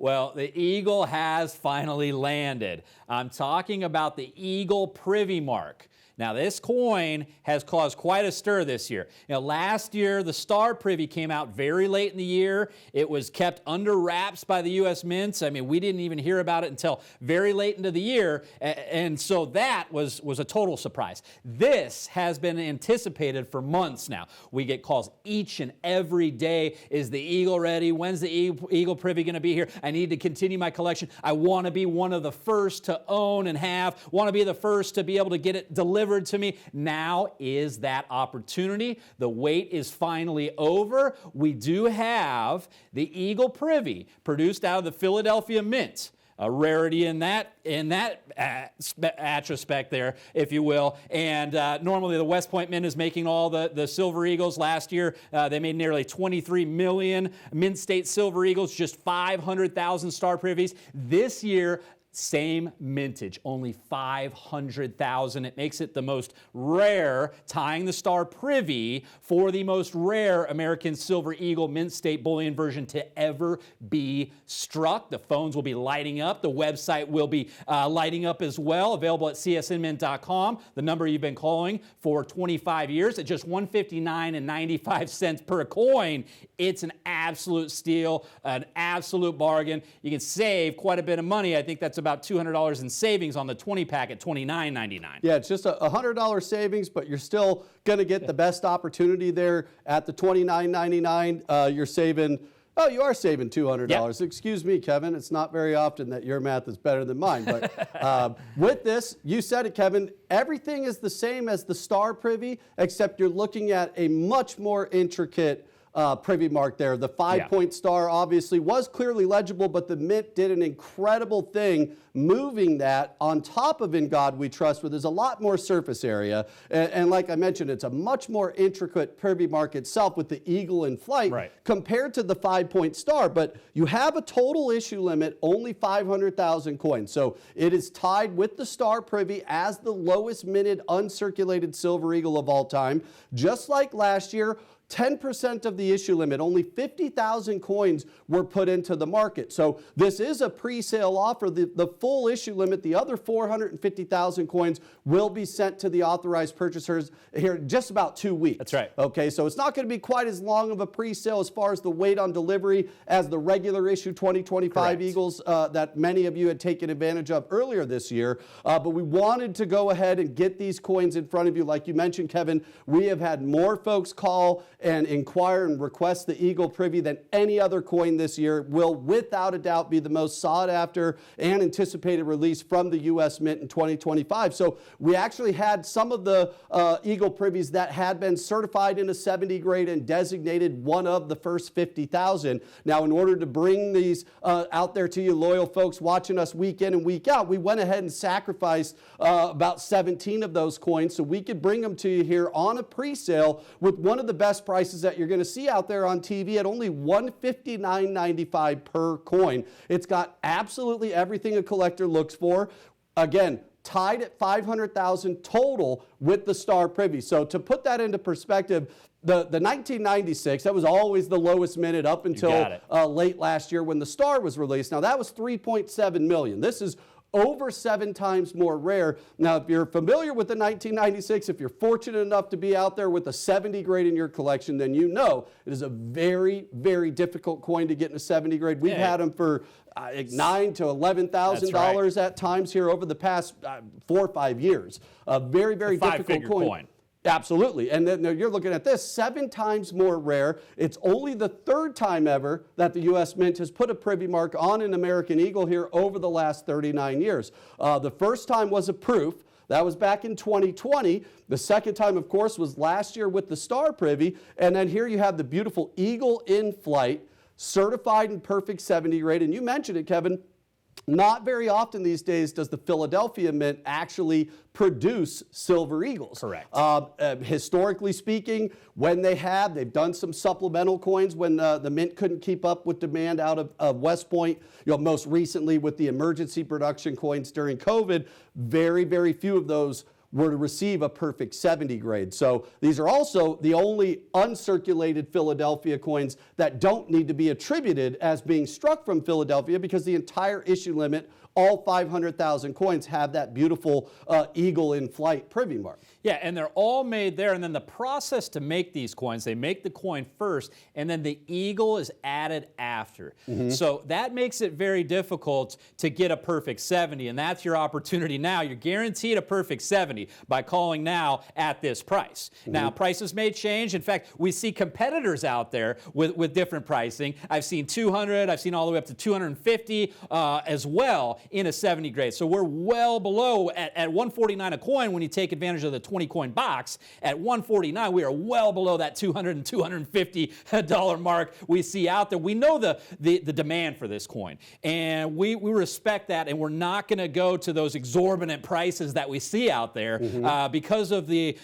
Well, the eagle has finally landed. I'm talking about the Eagle Privy mark. Now, this coin has caused quite a stir this year. Last year, the Star Privy came out very late in the year. It was kept under wraps by the U.S. Mints. I mean, we didn't even hear about it until very late into the year, and so that was a total surprise. This has been anticipated for months now. We get calls each and every day. Is the eagle ready? When's the Eagle Privy going to be here? I need to continue my collection. I want to be one of the first to own and want to be the first to be able to get it delivered to me. Now is that opportunity. The wait is finally over. We do have the Eagle Privy produced out of the Philadelphia Mint. A rarity in that aspect there, if you will. And normally the West Point Mint is making all the Silver Eagles. Last year, they made nearly 23 million Mint State Silver Eagles, just 500,000 Star Privies. This year, same mintage, only 500,000. It makes it the most rare, tying the Star Privy for the most rare American Silver Eagle Mint State Bullion version to ever be struck. The phones will be lighting up. The website will be lighting up as well. Available at csnmint.com. The number you've been calling for 25 years at just $159.95 per coin. It's an absolute steal, an absolute bargain. You can save quite a bit of money. I think that's about $200 in savings on the 20-pack at $29.99. Yeah, it's just a $100 savings, but you're still going to get the best opportunity there at the $29.99. You're saving, you are saving $200. Yep. Excuse me, Kevin. It's not very often that your math is better than mine. But with this, you said it, Kevin, everything is the same as the Star Privy, except you're looking at a much more intricate privy mark there. The 5-point star obviously was clearly legible, but the Mint did an incredible thing moving that on top of In God We Trust, where there's a lot more surface area. And like I mentioned, it's a much more intricate privy mark itself with the eagle in flight compared to the 5-point star. But you have a total issue limit, only 500,000 coins. So it is tied with the Star Privy as the lowest minted uncirculated Silver Eagle of all time. Just like last year, 10% of the issue limit, only 50,000 coins were put into the market. So this is a pre-sale offer. The full issue limit, the other 450,000 coins, will be sent to the authorized purchasers here in just about 2 weeks. That's right. Okay, so it's not going to be quite as long of a pre-sale as far as the wait on delivery as the regular issue 2025 Eagles that many of you had taken advantage of earlier this year. But we wanted to go ahead and get these coins in front of you. Like you mentioned, Kevin, we have had more folks call and inquire and request the Eagle Privy than any other coin this year. Will without a doubt be the most sought after and anticipated release from the U.S. Mint in 2025. So we actually had some of the Eagle Privies that had been certified in a 70 grade and designated one of the first 50,000. Now, in order to bring these out there to you loyal folks watching us week in and week out, we went ahead and sacrificed about 17 of those coins so we could bring them to you here on a pre-sale with one of the best prices that you're going to see out there on TV at only $159.95 per coin. It's got absolutely everything a collector looks for. Again, tied at 500,000 total with the Star Privy. So to put that into perspective, the 1996, that was always the lowest minted up until late last year when the Star was released. Now that was 3.7 million. This is over 7 times more rare. Now, if you're familiar with the 1996, if you're fortunate enough to be out there with a 70 grade in your collection, then you know it is a very, very difficult coin to get in a 70 grade. We've had them for $9,000 to $11,000 at times here over the past 4 or 5 years. A very, very difficult coin. Absolutely. And then you're looking at this, 7 times more rare. It's only the 3rd time ever that the U.S. Mint has put a privy mark on an American Eagle here over the last 39 years. The first time was a proof. That was back in 2020. The second time, of course, was last year with the Star Privy. And then here you have the beautiful Eagle in flight, certified in perfect 70 grade. And you mentioned it, Kevin. Not very often these days does the Philadelphia Mint actually produce Silver Eagles. Correct. Historically speaking, when they've done some supplemental coins when the Mint couldn't keep up with demand out of West Point. Most recently with the emergency production coins during COVID, very, very few of those were to receive a perfect 70 grade. So these are also the only uncirculated Philadelphia coins that don't need to be attributed as being struck from Philadelphia, because the entire issue limit, all 500,000 coins, have that beautiful eagle in flight privy mark. Yeah, and they're all made there, and then the process to make these coins, they make the coin first, and then the eagle is added after. So that makes it very difficult to get a perfect 70, and that's your opportunity now. You're guaranteed a perfect 70 by calling now at this price. Now, prices may change. In fact, we see competitors out there with different pricing. I've seen 200, I've seen all the way up to 250 as well in a 70 grade. So we're well below at 149 a coin when you take advantage of the 20 coin box. At 149, we are well below that $200 and $250 mark we see out there. We know the demand for this coin, and we respect that, and we're not going to go to those exorbitant prices that we see out there because of the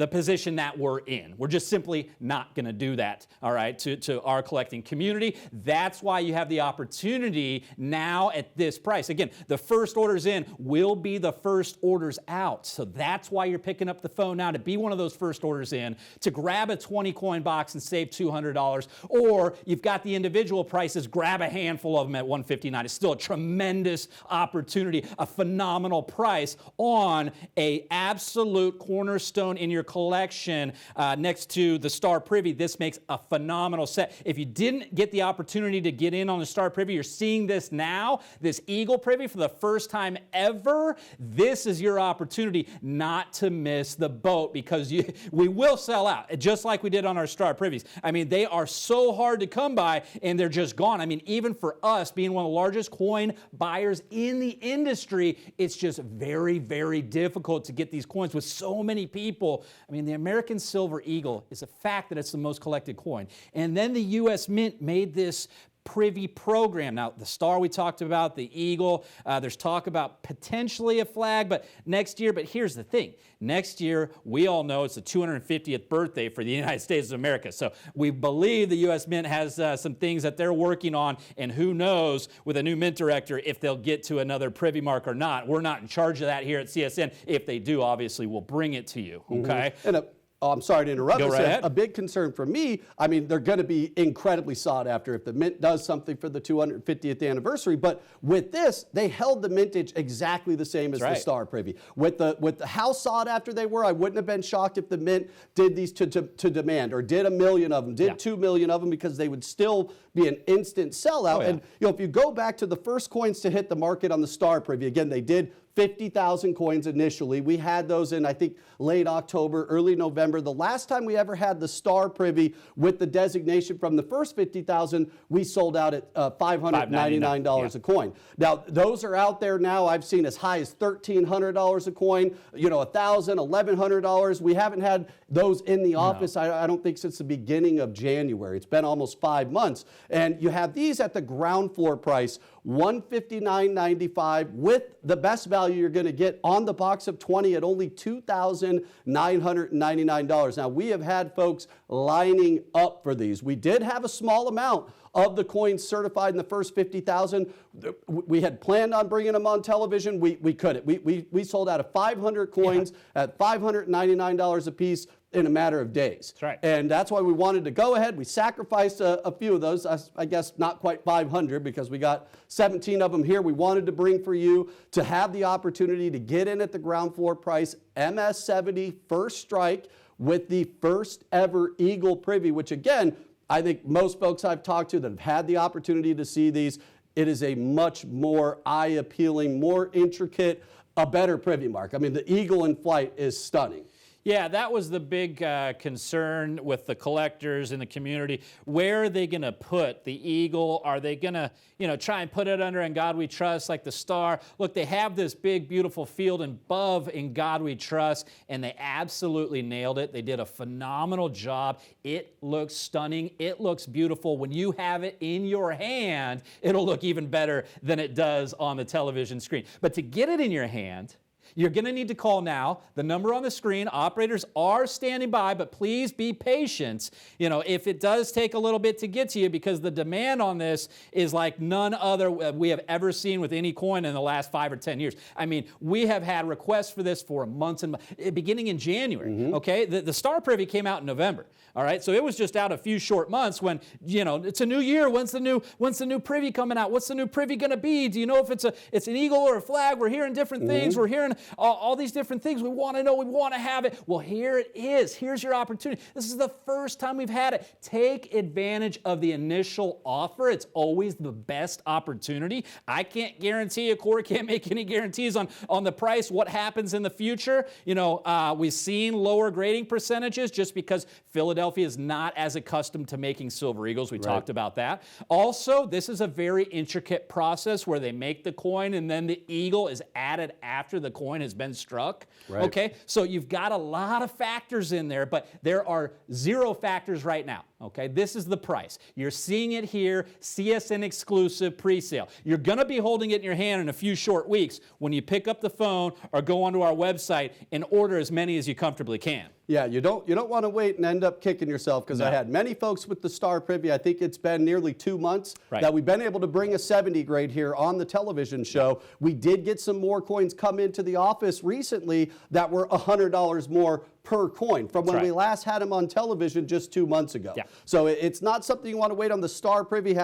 position that we're in. We're just simply not going to do that, all right, to our collecting community. That's why you have the opportunity now at this price. Again, the first orders in will be the first orders out. So that's why you're picking up the phone now, to be one of those first orders in, to grab a 20 coin box and save $200. Or you've got the individual prices, grab a handful of them at $159. It's still a tremendous opportunity, a phenomenal price on a absolute cornerstone in your collection next to the Star Privy. This makes a phenomenal set. If you didn't get the opportunity to get in on the Star Privy, you're seeing this now, this Eagle Privy for the first time ever. This is your opportunity not to miss the boat, because we will sell out, just like we did on our Star Privies. I mean, they are so hard to come by, and they're just gone. I mean, even for us, being one of the largest coin buyers in the industry, it's just very, very difficult to get these coins with so many people. I mean, the American Silver Eagle is a fact that it's the most collected coin. And then the U.S. Mint made this Privy program. Now, the star we talked about, the eagle, there's talk about potentially a flag, but next year. But here's the thing. Next year, we all know it's the 250th birthday for the United States of America. So we believe the U.S. Mint has some things that they're working on, and who knows with a new mint director if they'll get to another Privy mark or not. We're not in charge of that here at CSN. If they do, obviously, we'll bring it to you, okay? I'm sorry to interrupt. Go right ahead. A big concern for me, I mean, they're going to be incredibly sought after if the Mint does something for the 250th anniversary. But with this, they held the mintage exactly the same as the Star Privy. With how sought after they were, I wouldn't have been shocked if the Mint did these to demand, or did 1 million of them, did 2 million of them, because they would still be an instant sellout. And if you go back to the first coins to hit the market on the Star Privy, again, they did 50,000 coins initially. We had those in, I think, late October, early November. The last time we ever had the Star Privy with the designation from the first 50,000, we sold out at $599 a coin. Now, those are out there now. I've seen as high as $1,300 a coin, $1,000, $1,100. We haven't had those in the office, I don't think, since the beginning of January. It's been almost 5 months. And you have these at the ground floor price, $159.95, with the best value you're going to get on the box of 20 at only $2,999. Now, we have had folks lining up for these. We did have a small amount of the coins certified in the first 50,000. We had planned on bringing them on television. We couldn't. We sold out of 500 coins at $599 a piece in a matter of days. That's right. And that's why we wanted to go ahead. We sacrificed a few of those, I guess not quite 500, because we got 17 of them here. We wanted to bring for you to have the opportunity to get in at the ground floor price, MS70 first strike, with the first ever Eagle Privy, which again, I think most folks I've talked to that have had the opportunity to see these, it is a much more eye-appealing, more intricate, a better Privy mark. I mean, the eagle in flight is stunning. Yeah, that was the big concern with the collectors in the community. Where are they going to put the eagle? Are they going to, try and put it under In God We Trust like the star? Look, they have this big, beautiful field above In God We Trust, and they absolutely nailed it. They did a phenomenal job. It looks stunning. It looks beautiful. When you have it in your hand, it'll look even better than it does on the television screen. But to get it in your hand, You're going to need to call now. The number on the screen, operators are standing by, but please be patient. You know, if it does take a little bit to get to you, because the demand on this is like none other we have ever seen with any coin in the last 5 or 10 years. I mean, we have had requests for this for months and beginning in January. Okay, the Star Privy came out in November. All right, so it was just out a few short months when, you know, it's a new year. When's the new Privy coming out? What's the new Privy going to be? Do you know if it's an eagle or a flag? We're hearing different things. We're hearing all these different things. We want to know. We want to have it. Well, here it is. Here's your opportunity. This is the first time we've had it. Take advantage of the initial offer. It's always the best opportunity. I can't guarantee, Corey can't make any guarantees on the price, what happens in the future. You know, we've seen lower grading percentages just because Philadelphia is not as accustomed to making silver eagles. We talked about that. Also, this is a very intricate process where they make the coin and then the eagle is added after the coin has been struck. Okay, so you've got a lot of factors in there, but there are 0 factors right now. Okay, this is the price. You're seeing it here, CSN exclusive pre-sale. You're going to be holding it in your hand in a few short weeks when you pick up the phone or go onto our website and order as many as you comfortably can. Yeah, you don't want to wait and end up kicking yourself, because I had many folks with the Star Privy. I think it's been nearly 2 months that we've been able to bring a 70 grade here on the television show. We did get some more coins come into the office recently that were $100 more per coin from when we last had them on television just 2 months ago. So it's not something you want to wait on. The Star Privy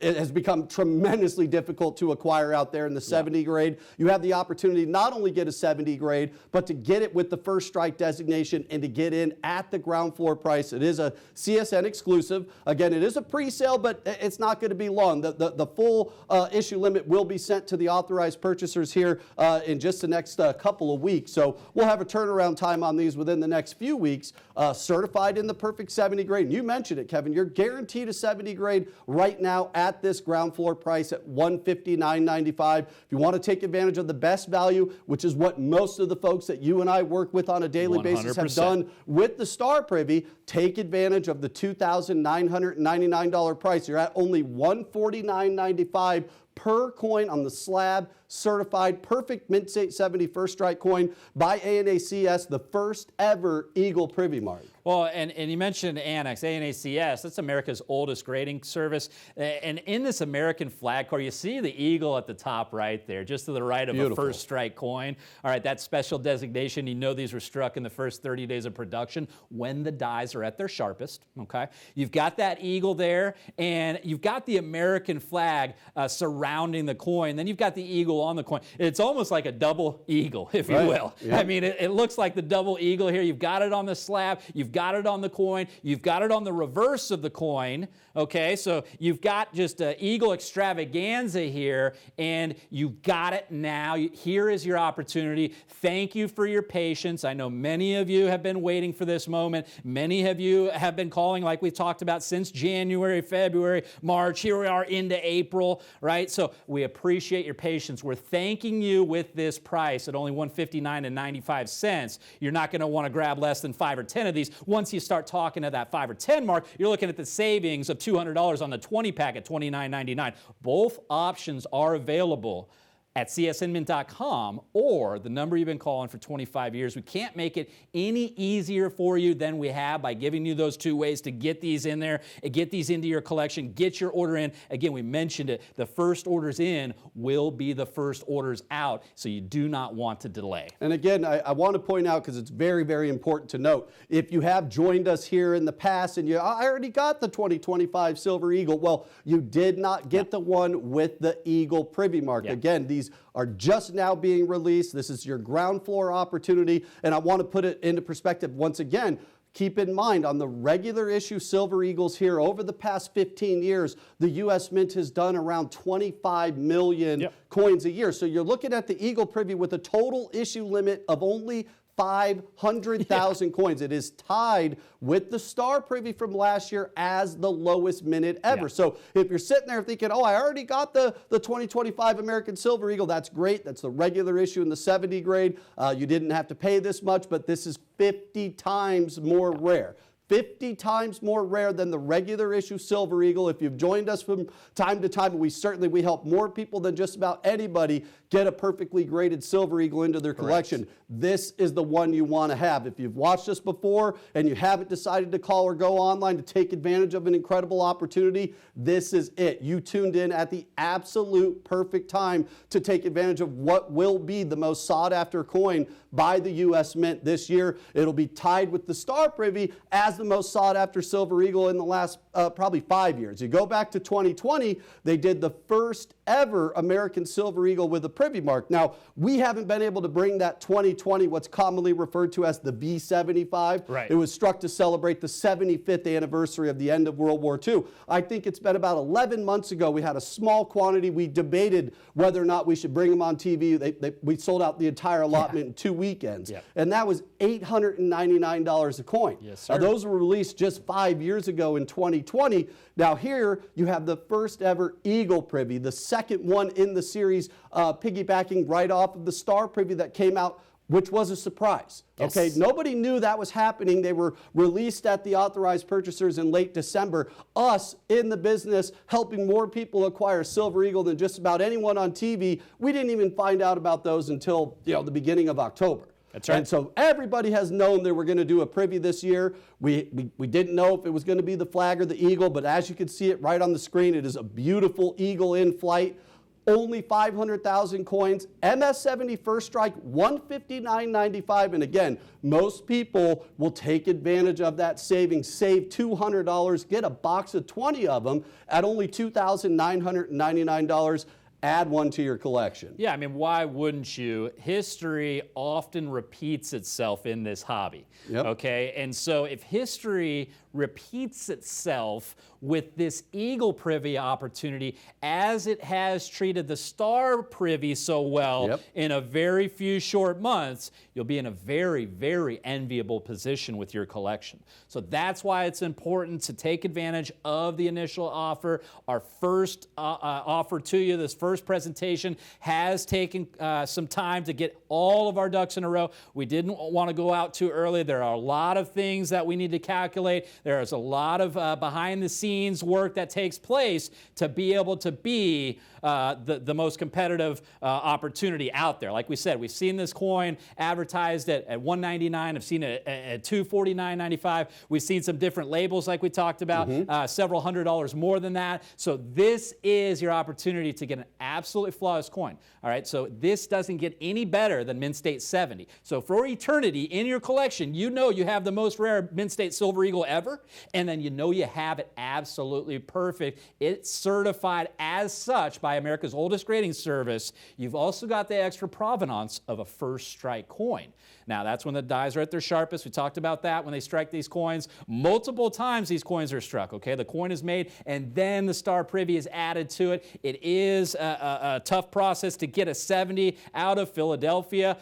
it has become tremendously difficult to acquire out there in the 70 grade. You have the opportunity to not only get a 70 grade, but to get it with the first strike designation and to get in at the ground floor price. It is a CSN exclusive. Again, it is a pre-sale, but it's not going to be long. The full issue limit will be sent to the authorized purchasers here in just the next couple of weeks. So we'll have a turnaround time on these within the next few weeks. Certified in the perfect 70 grade. And you mentioned it, Kevin. You're guaranteed a 70 grade right now at this ground floor price at $159.95. If you want to take advantage of the best value, which is what most of the folks that you and I work with on a daily 100%. Basis have done with the Star Privy, take advantage of the $2,999 price. You're at only $149.95 per coin on the slab, certified perfect mint state 70 first strike coin by ANACS, the first ever Eagle Privy mark. Well, and you mentioned Annex, ANACS, that's America's oldest grading service. And in this American flag core, you see the eagle at the top right there, just to the right of a first strike coin. All right, that special designation, you know these were struck in the first 30 days of production when the dies are at their sharpest, okay? You've got that eagle there, and you've got the American flag surrounding the coin. Then you've got the eagle on the coin. It's almost like a double eagle, if you will. I mean, it looks like the double eagle here. You've got it on the slab. You've got it on the coin. You've got it on the reverse of the coin. Okay, so you've got just an eagle extravaganza here, and you've got it now. Here is your opportunity. Thank you for your patience. I know many of you have been waiting for this moment. Many of you have been calling, like we talked about, since January, February, March. Here we are into April, right? So we appreciate your patience. We're thanking you with this price at only $159.95. You're not going to want to grab less than 5 or 10 of these. Once you start talking to that 5 or 10 mark, you're looking at the savings of $200 on the 20 pack at $29.99. Both options are available at csnmint.com or the number you've been calling for 25 years. We can't make it any easier for you than we have by giving you those 2 ways to get these in there and get these into your collection, get your order in. Again, we mentioned it. The first orders in will be the first orders out, so you do not want to delay. And again, I want to point out, because it's very, very important to note, if you have joined us here in the past and I already got the 2025 Silver Eagle, well, you did not get the one with the Eagle Privy mark. Again, these are just now being released. This is your ground floor opportunity, and I want to put it into perspective once again. Keep in mind, on the regular issue Silver Eagles here, over the past 15 years, the U.S. Mint has done around 25 million coins a year. So you're looking at the Eagle Privy with a total issue limit of only 500,000 coins. It is tied with the Star Privy from last year as the lowest minute ever. So if you're sitting there thinking, oh, I already got the 2025 American Silver Eagle, that's great. That's the regular issue in the 70 grade. You didn't have to pay this much, but this is 50 times more rare. 50 times more rare than the regular issue Silver Eagle. If you've joined us from time to time, we help more people than just about anybody get a perfectly graded Silver Eagle into their collection. This is the one you want to have. If you've watched us before and you haven't decided to call or go online to take advantage of an incredible opportunity, this is it. You tuned in at the absolute perfect time to take advantage of what will be the most sought after coin by the U.S. Mint this year. It'll be tied with the Star Privy as the most sought after Silver Eagle in the last probably 5 years. You go back to 2020, they did the first ever American Silver Eagle with a Privy mark. Now, we haven't been able to bring that 2020, what's commonly referred to as the B75. Right. It was struck to celebrate the 75th anniversary of the end of World War II. I think it's been about 11 months ago. We had a small quantity. We debated whether or not we should bring them on TV. We sold out the entire allotment in 2 weekends. Yeah. And that was $899 a coin. Yes, sir. Now, those were released just 5 years ago in 2020. Now here you have the first ever Eagle Privy, the second one in the series, piggybacking right off of the Star Privy that came out, which was a surprise. Yes. Okay, nobody knew that was happening. They were released at the authorized purchasers in late December. Us in the business helping more people acquire Silver Eagle than just about anyone on TV. We didn't even find out about those until the beginning of October. That's right. And so everybody has known they were going to do a Privy this year. We didn't know if it was going to be the flag or the eagle, but as you can see it right on the screen, it is a beautiful eagle in flight. Only 500,000 coins. MS70 first strike, $159.95. And again, most people will take advantage of that savings. Save $200. Get a box of 20 of them at only $2,999. Add one to your collection. Yeah, I mean, why wouldn't you? History often repeats itself in this hobby. Yep. Okay, and so if history repeats itself with this Eagle Privy opportunity, as it has treated the Star Privy so well in a very few short months, you'll be in a very, very enviable position with your collection. So that's why it's important to take advantage of the initial offer. Our first offer to you, this first presentation, has taken some time to get all of our ducks in a row. We didn't want to go out too early. There are a lot of things that we need to calculate. There is a lot of behind-the-scenes work that takes place to be able to be the most competitive opportunity out there. Like we said, we've seen this coin advertised at $199. I've seen it at $249.95. We've seen some different labels like we talked about, several $100s more than that. So this is your opportunity to get an absolutely flawless coin. All right, so this doesn't get any better than Mint State 70. So for eternity in your collection, you know you have the most rare Mint State Silver Eagle ever, and then you know you have it absolutely perfect. It's certified as such by America's oldest grading service. You've also got the extra provenance of a first strike coin. Now, that's when the dies are at their sharpest. We talked about that when they strike these coins. Multiple times these coins are struck, okay? The coin is made, and then the Star Privy is added to it. It is a tough process to get a 70 out of Philadelphia.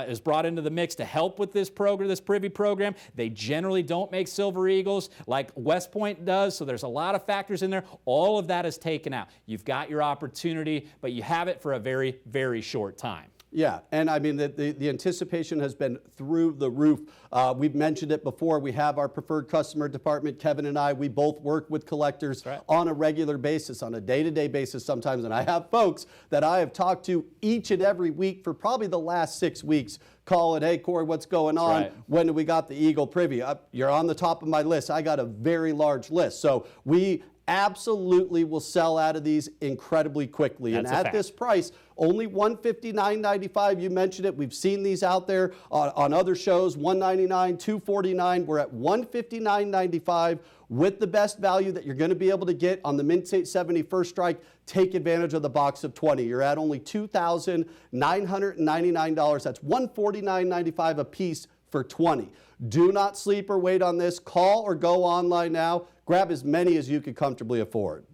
Is brought into the mix to help with this program, this Privy program. They generally don't make Silver Eagles like West Point does, so there's a lot of factors in there. All of that is taken out. You've got your opportunity, but you have it for a very, very short time. Yeah, and I mean, the anticipation has been through the roof. We've mentioned it before. We have our preferred customer department, Kevin and I. We both work with collectors on a regular basis, on a day-to-day basis sometimes. And I have folks that I have talked to each and every week for probably the last 6 weeks, calling, hey, Corey, what's going on? When do we got the Eagle Privy? You're on the top of my list. I got a very large list. So we absolutely will sell out of these incredibly quickly. And at this price, only $159.95. You mentioned it. We've seen these out there on other shows, $199, $249. We're at $159.95 with the best value that you're going to be able to get on the Mint State 70 First Strike. Take advantage of the box of 20. You're at only $2,999. That's $149.95 a piece for 20. Do not sleep or wait on this. Call or go online now. Grab as many as you can comfortably afford.